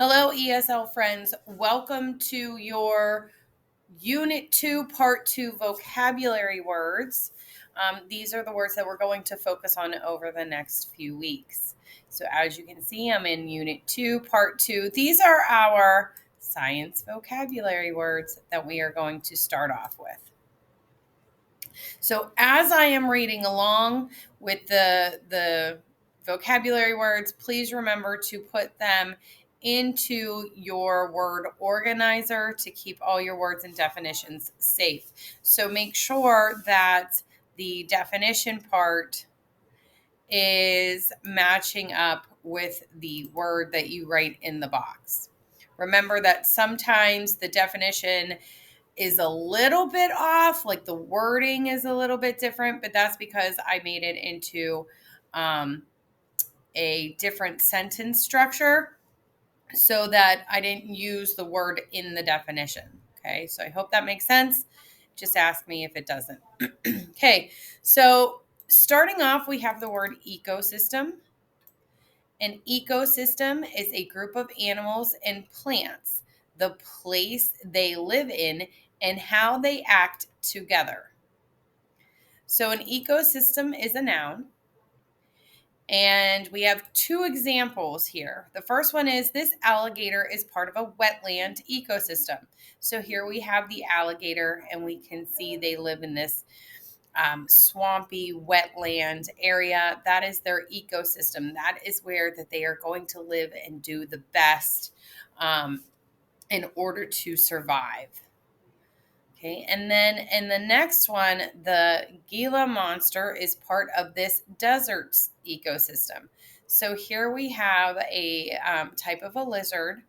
Hello, ESL friends. Welcome to your Unit 2, Part 2 vocabulary words. These are the words that we're going to focus on over the next few weeks. So as you can see, I'm in Unit 2, Part 2. These are our science vocabulary words that we are going to start off with. So as I am reading along with the vocabulary words, please remember to put them into your word organizer to keep all your words and definitions safe. So make sure that the definition part is matching up with the word that you write in the box. Remember that sometimes the definition is a little bit off, like the wording is a little bit different, but that's because I made it into a different sentence structure so that I didn't use the word in the definition. Okay, so I hope that makes sense. Just ask me if it doesn't. Okay, so starting off, we have the word ecosystem. An ecosystem is a group of animals and plants, the place they live in, and how they act together. So an ecosystem is a noun. And we have two examples here. The first one is this alligator is part of a wetland ecosystem. So here we have the alligator, and we can see they live in this swampy wetland area. That is their ecosystem. That is where that they are going to live and do the best in order to survive. Okay, and then in the next one, the Gila monster is part of this desert ecosystem. So here we have a type of a lizard,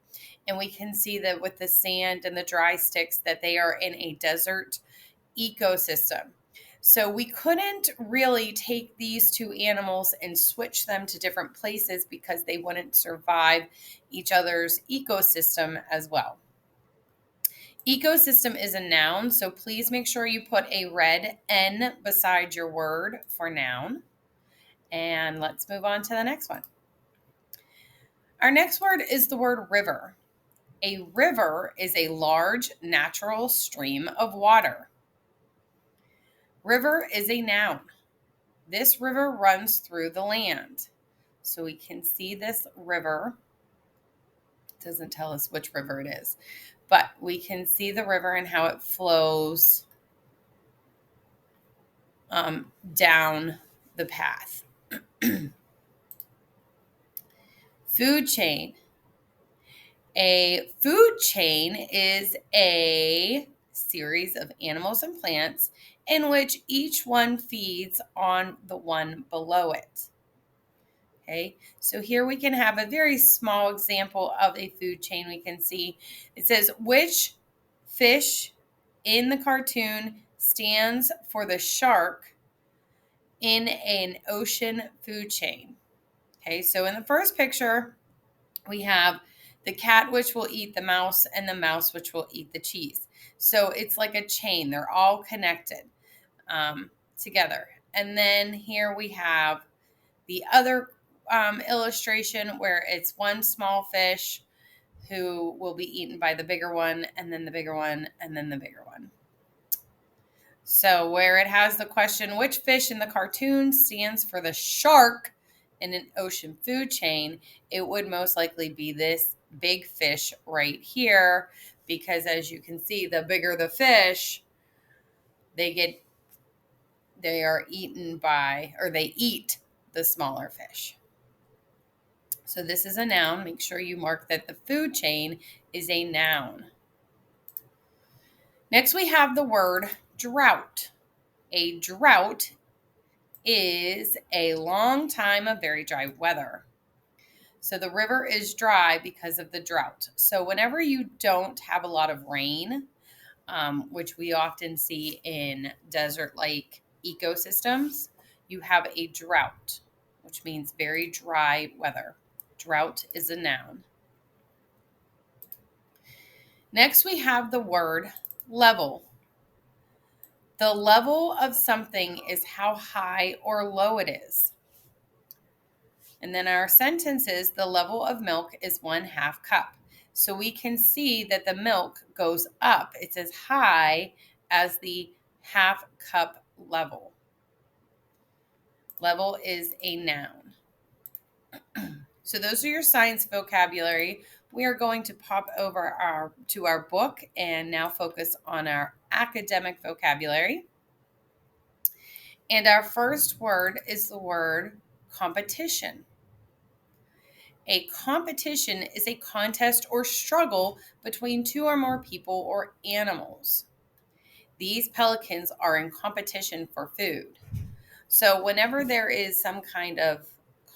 and we can see that with the sand and the dry sticks that they are in a desert ecosystem. So we couldn't really take these two animals and switch them to different places because they wouldn't survive each other's ecosystem as well. Ecosystem is a noun, so please make sure you put a red N beside your word for noun. And let's move on to the next one. Our next word is the word river. A river is a large natural stream of water. River is a noun. This river runs through the land. So we can see this river. It doesn't tell us which river it is, but we can see the river and how it flows down the path. Food chain. A food chain is a series of animals and plants in which each one feeds on the one below it. Okay, so here we can have a very small example of a food chain. We can see it says, which fish in the cartoon stands for the shark in an ocean food chain? Okay, so in the first picture, we have the cat, which will eat the mouse, and the mouse, which will eat the cheese. So it's like a chain. They're all connected together. And then here we have the other illustration where it's one small fish who will be eaten by the bigger one, and then the bigger one, and then the bigger one. So where it has the question, which fish in the cartoon stands for the shark in an ocean food chain, it would most likely be this big fish right here, because as you can see, the bigger the fish, they are eaten by, or they eat the smaller fish. So this is a noun. Make sure you mark that the food chain is a noun. Next, we have the word drought. A drought is a long time of very dry weather. So the river is dry because of the drought. So whenever you don't have a lot of rain, which we often see in desert-like ecosystems, you have a drought, which means very dry weather. Drought is a noun. Next, we have the word level. The level of something is how high or low it is. And then our sentence is, the level of milk is 1/2 cup. So we can see that the milk goes up. It's as high as the half cup level. Level is a noun. So those are your science vocabulary. We are going to pop over to our book and now focus on our academic vocabulary. And our first word is the word competition. A competition is a contest or struggle between two or more people or animals. These pelicans are in competition for food. So whenever there is some kind of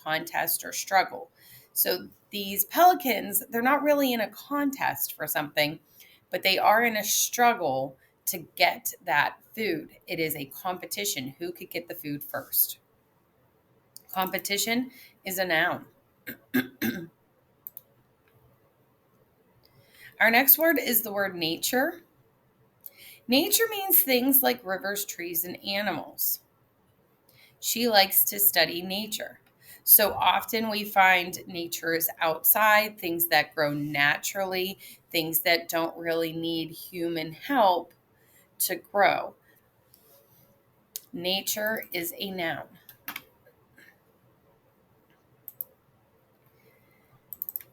contest or struggle, so these pelicans, they're not really in a contest for something, but they are in a struggle to get that food. It is a competition. Who could get the food first? Competition is a noun. Our next word is the word nature. Nature means things like rivers, trees, and animals. She likes to study nature. So often we find nature is outside, things that grow naturally, things that don't really need human help to grow. Nature is a noun.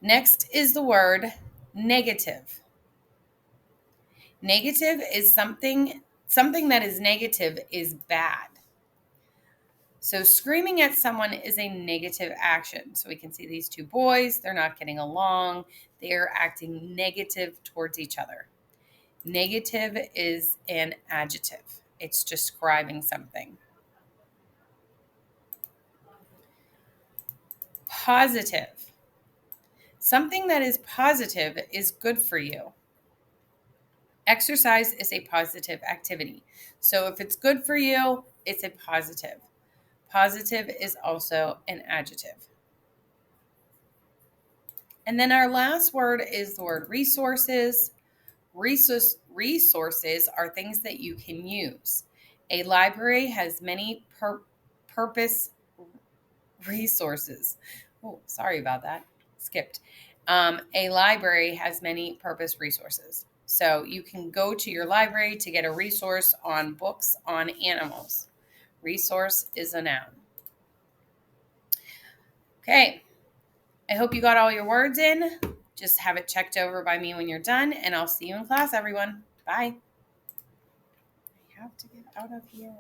Next is the word negative. Negative is something that is negative is bad. So screaming at someone is a negative action. So we can see these two boys, they're not getting along. They're acting negative towards each other. Negative is an adjective. It's describing something. Positive. Something that is positive is good for you. Exercise is a positive activity. So if it's good for you, it's a positive. Positive is also an adjective. And then our last word is the word resources. Resources are things that you can use. A library has many purpose resources. Oh, sorry about that. Skipped. A library has many purpose resources. So you can go to your library to get a resource on books on animals. Resource is a noun. Okay. I hope you got all your words in. Just have it checked over by me when you're done, and I'll see you in class, everyone. Bye. I have to get out of here.